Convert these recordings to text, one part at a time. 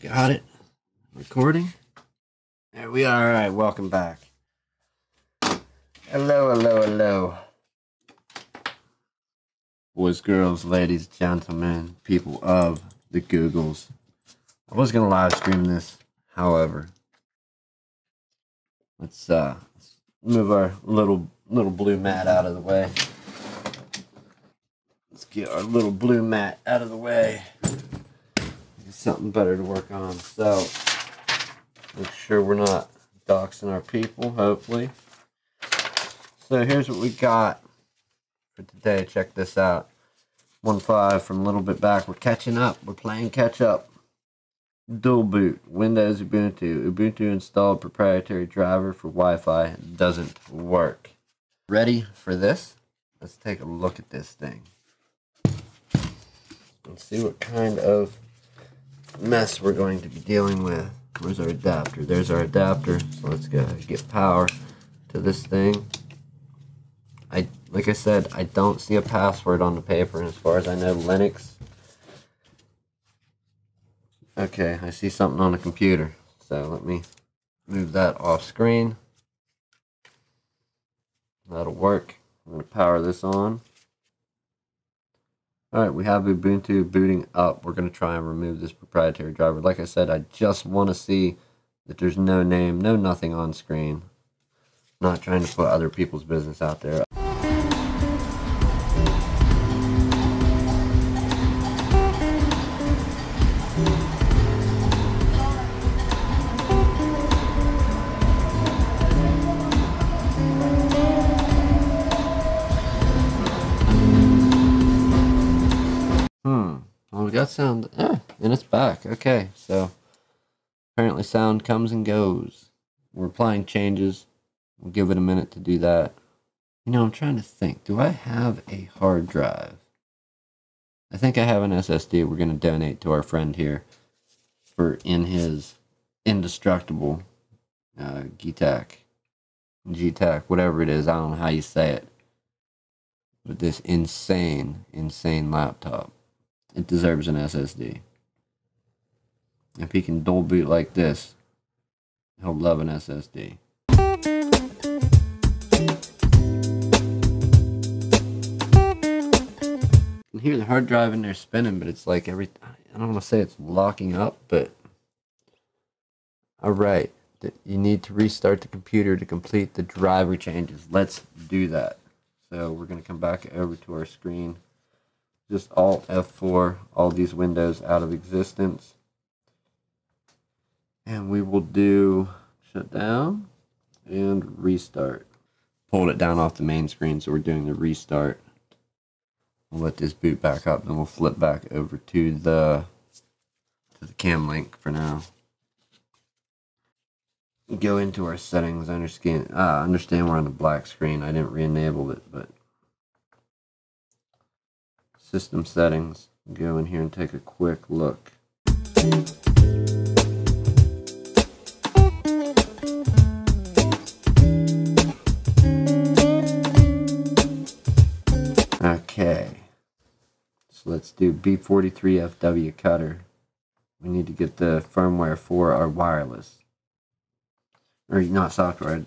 Got it. Recording. There we are. All right, welcome back. Hello. Boys, girls, ladies, gentlemen, people of the Googles. I was gonna live stream this, however. Let's move our little blue mat out of the way. Let's get our little blue mat out of the way. Something better to work on. So make sure we're not doxing our people, hopefully. So here's what we got for today. Check this out. 1.5 from a little bit back. We're catching up. We're playing catch up. Dual boot. Windows Ubuntu. Ubuntu installed proprietary driver for Wi-Fi. Doesn't work. Ready for this? Let's take a look at this thing. Let's see what kind of mess we're going to be dealing with. Where's our adapter? There's our adapter. So let's go get power to this thing. Like I said, I don't see a password on the paper, and as far as I know, Linux. Okay, I see something on the computer. So let me move that off screen. That'll work. I'm going to power this on. Alright, we have Ubuntu booting up. We're going to try and remove this proprietary driver. Like I said, I just want to see that there's no name, no nothing on screen. Not trying to put other people's business out there. Well, we got sound, and it's back. Okay, so apparently sound comes and goes. We're applying changes. We'll give it a minute to do that. You know, I'm trying to think. Do I have a hard drive? I think I have an SSD we're going to donate to our friend here for in his indestructible GTAC, whatever it is. I don't know how you say it. But this insane laptop. It deserves an SSD. If he can dual boot like this, he'll love an SSD. You can hear the hard drive in there spinning, but it's like I don't want to say it's locking up, but alright. You need to restart the computer to complete the driver changes. Let's do that. So we're going to come back over to our screen. Just Alt F4, all these windows out of existence. And we will do shutdown and restart. Pulled it down off the main screen, so we're doing the restart. We'll let this boot back up, then we'll flip back over to the cam link for now. Go into our settings. I understand we're on the black screen. I didn't re-enable it, but system settings. Go in here and take a quick look. Okay, so let's do B43FW cutter. We need to get the firmware for our wireless, or not software,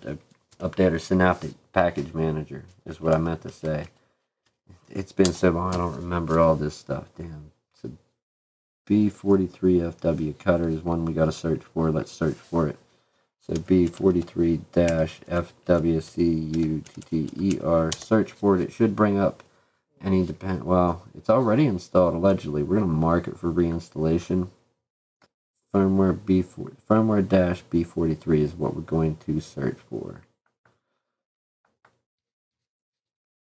update our Synaptic Package Manager is what I meant to say. It's been so long, I don't remember all this stuff. Damn. So B43FW cutter is one we got to search for. Let's search for it. So B43-FWCUTTER. Search for it. It should bring up any well, it's already installed allegedly. We're going to mark it for reinstallation. Firmware-B43 is what we're going to search for.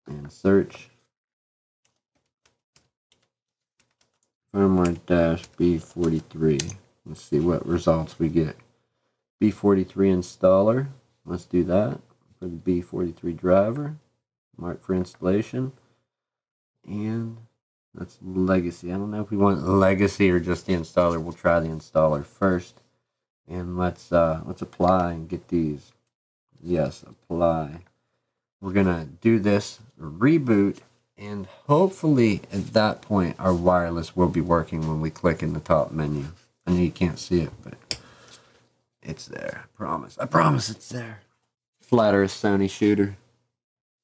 And search. Firmware-B43. Let's see what results we get. B43 installer. Let's do that for the B43 driver. Mark for installation. And that's legacy. I don't know if we want legacy or just the installer. We'll try the installer first. And let's apply and get these. Yes, apply. We're gonna do this reboot, and hopefully at that point our wireless will be working when we click in the top menu. I know you can't see it, but it's there. I promise it's there. Flat Earth Sony shooter.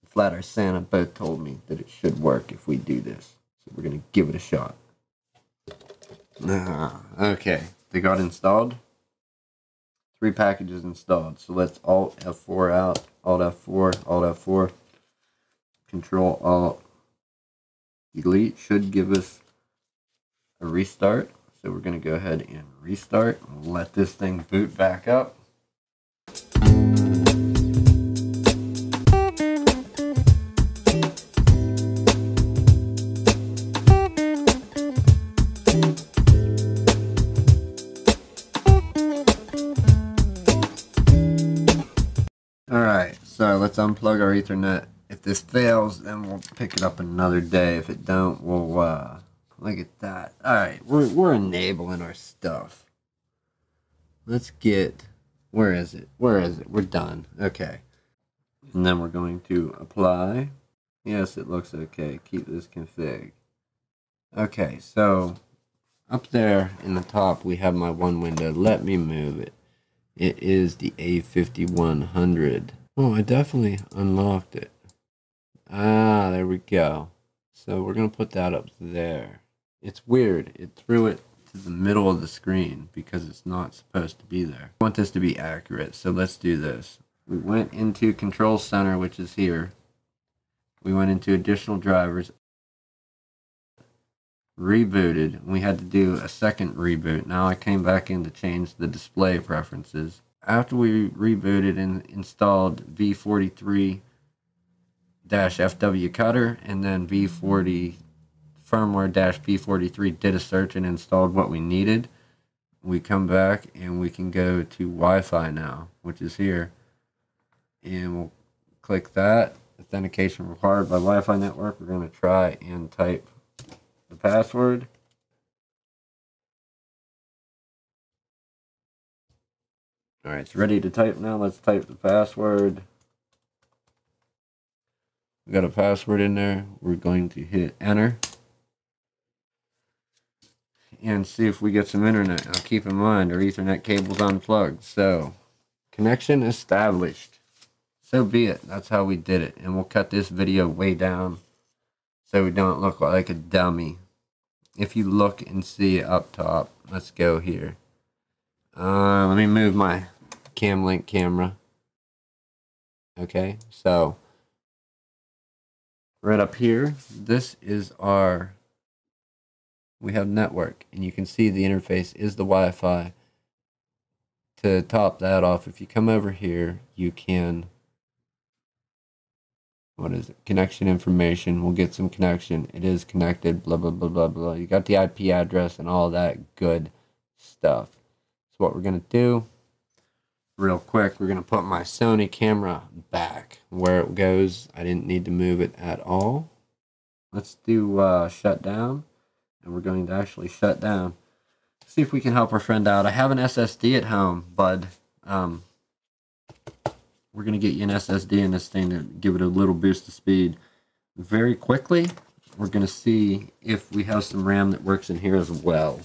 Flat Earth Santa both told me that it should work if we do this. So we're going to give it a shot. Okay, they got installed. 3 packages installed. So let's Alt F4 out, Alt F4, Alt F4, Control Alt Delete. Should give us a restart. So we're going to go ahead and restart and let this thing boot back up. Alright, so let's unplug our Ethernet. If this fails, then we'll pick it up another day. If it don't, we'll, look at that. Alright, we're enabling our stuff. Let's get, where is it? We're done. Okay. And then we're going to apply. Yes, it looks okay. Keep this config. Okay, so up there in the top, we have my one window. Let me move it. It is the A5100. Oh, I definitely unlocked it. Ah, there we go. So we're going to put that up there. It's weird. It threw it to the middle of the screen because it's not supposed to be there. I want this to be accurate, so let's do this. We went into Control Center, which is here. We went into additional drivers. Rebooted. We had to do a second reboot. Now I came back in to change the display preferences. After we rebooted and installed V43-FW Cutter and then V40 firmware-B43 did a search and installed what we needed. We come back and we can go to Wi-Fi now, which is here. And we'll click that. Authentication required by Wi-Fi network. We're going to try and type the password. Alright, it's ready to type now. Let's type the password. We got a password in there. We're going to hit enter and see if we get some internet. Now keep in mind our Ethernet cable's unplugged. So connection established. So be it. That's how we did it. And we'll cut this video way down so we don't look like a dummy. If you look and see up top, let's go here. Let me move my CamLink camera. Okay, so right up here, this is our, we have network, and you can see the interface is the Wi-Fi. To top that off, if you come over here, you can, what is it? Connection information. We'll get some connection. It is connected, blah, blah, blah, blah, blah. You got the IP address and all that good stuff. So what we're going to do, real quick, we're going to put my Sony camera back where it goes. I didn't need to move it at all. Let's do shut down. And we're going to actually shut down. See if we can help our friend out. I have an SSD at home, bud. We're going to get you an SSD in this thing to give it a little boost of speed. Very quickly, we're going to see if we have some RAM that works in here as well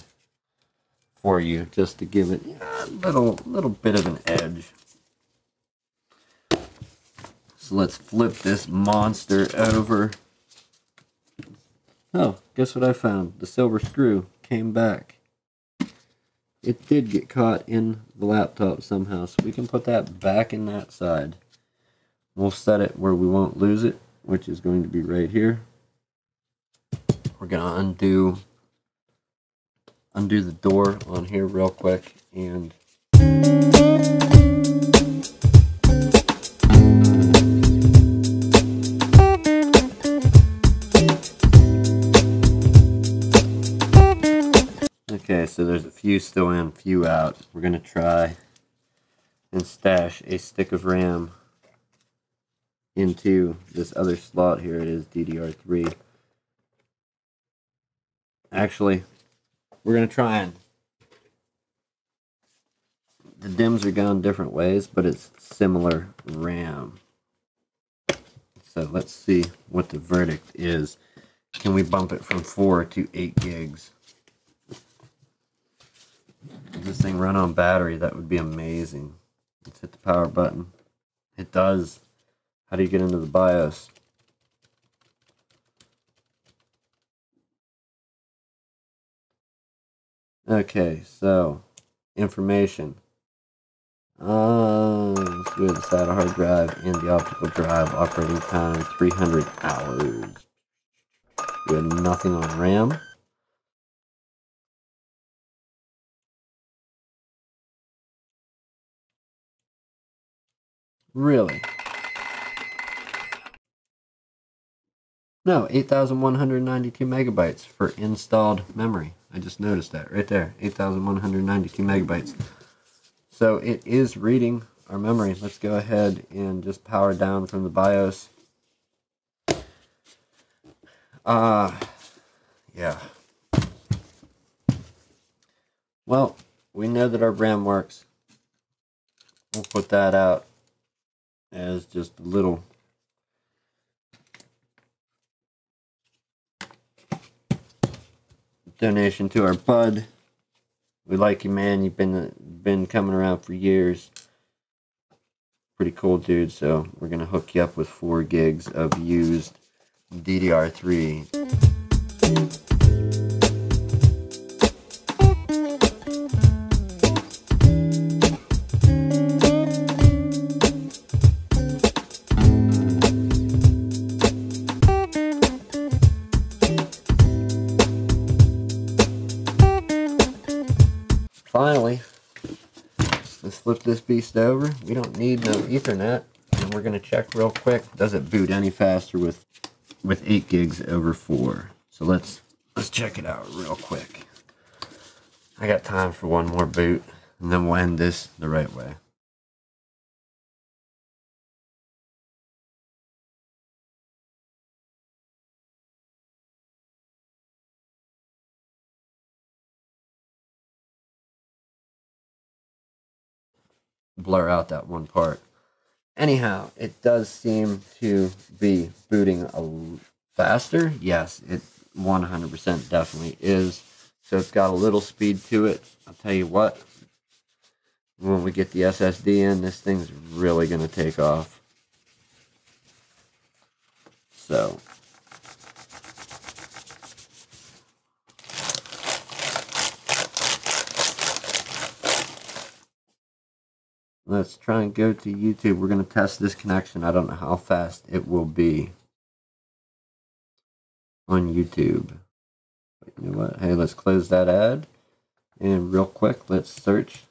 for you, just to give it a little bit of an edge. So let's flip this monster over. Oh, guess what I found? The silver screw came back. It did get caught in the laptop somehow, so we can put that back in that side. We'll set it where we won't lose it, which is going to be right here. We're going to undo the door on here real quick, and okay, so there's a few still in, few out. We're going to try and stash a stick of RAM into this other slot here. It is DDR3. Actually, we're going to try and, the DIMMs are going different ways, but it's similar RAM. So let's see what the verdict is. Can we bump it from 4 to 8 gigs? Does this thing run on battery? That would be amazing. Let's hit the power button. It does. How do you get into the BIOS? Okay, so information. Let's do the SATA hard drive and the optical drive. Operating time 300 hours. We have nothing on RAM. Really? No, 8,192 megabytes for installed memory. I just noticed that right there. 8,192 megabytes. So it is reading our memory. Let's go ahead and just power down from the BIOS. Yeah. Well, we know that our RAM works. We'll put that out as just a little donation to our bud. We like you, man. You've been coming around for years. Pretty cool, dude. So we're gonna hook you up with 4 gigs of used DDR3. Finally, let's flip this beast over. We don't need no Ethernet, and we're gonna check real quick. Does it boot any faster with 8 gigs over 4? So let's check it out real quick. I got time for one more boot, and then we'll end this the right way. Blur out that one part. Anyhow, it does seem to be booting faster. Yes, it 100% definitely is. So it's got a little speed to it. I'll tell you what, when we get the SSD in, this thing's really going to take off. So let's try and go to YouTube. We're going to test this connection. I don't know how fast it will be on YouTube. But you know what? Hey, let's close that ad. And real quick, let's search.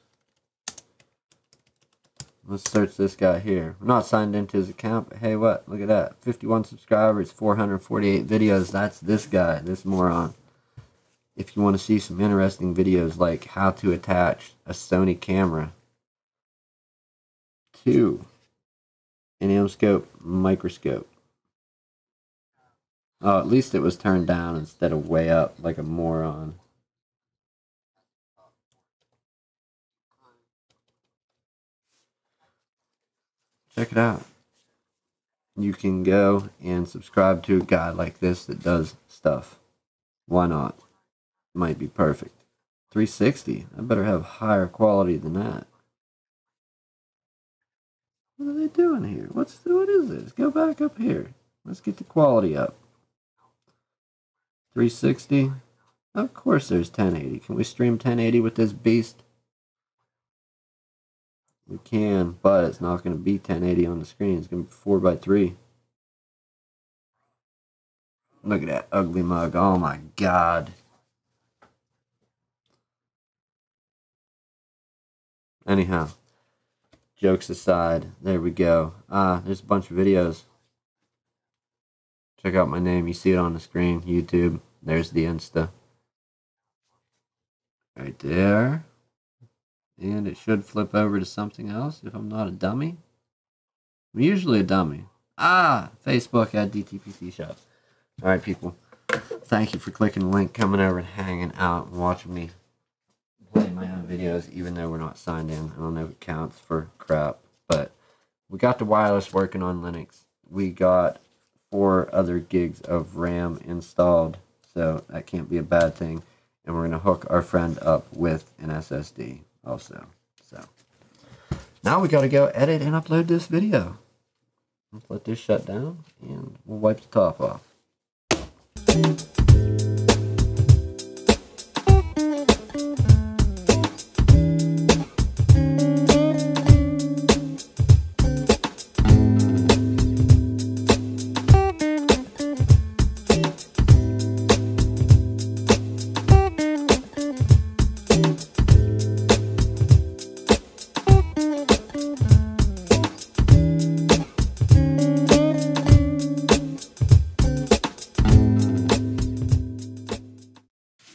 Let's search this guy here. We're not signed into his account, but hey, what? Look at that. 51 subscribers, 448 videos. That's this guy, this moron. If you want to see some interesting videos like how to attach a Sony camera to an M-scope microscope. Oh, at least it was turned down instead of way up like a moron. Check it out. You can go and subscribe to a guy like this that does stuff. Why not? Might be perfect. 360. I better have higher quality than that. What are they doing here? What is this? Go back up here. Let's get the quality up. 360. Of course there's 1080. Can we stream 1080 with this beast? We can, but it's not going to be 1080 on the screen. It's going to be 4:3. Look at that ugly mug. Oh my god. Anyhow, jokes aside, there we go. There's a bunch of videos. Check out my name. You see it on the screen. YouTube. There's the Insta. Right there. And it should flip over to something else if I'm not a dummy. I'm usually a dummy. Facebook at DTPC Shop. Alright, people. Thank you for clicking the link, coming over and hanging out and watching me play my own videos, even though we're not signed in. I don't know if it counts for crap, but we got the wireless working on Linux. We got 4 other gigs of RAM installed, so that can't be a bad thing. And we're going to hook our friend up with an SSD also. So now we got to go edit and upload this video. Let's let this shut down and we'll wipe the top off.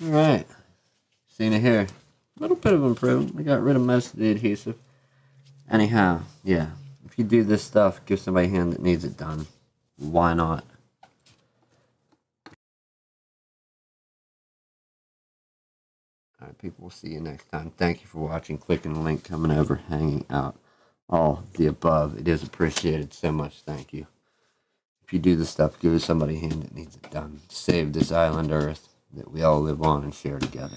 Alright, seen it here. A little bit of improvement. We got rid of most of the adhesive. Anyhow, yeah, if you do this stuff, give somebody a hand that needs it done. Why not? Alright, people, we'll see you next time. Thank you for watching, clicking the link, coming over, hanging out. All the above. It is appreciated so much. Thank you. If you do this stuff, give somebody a hand that needs it done. Save this island Earth that we all live on and share together.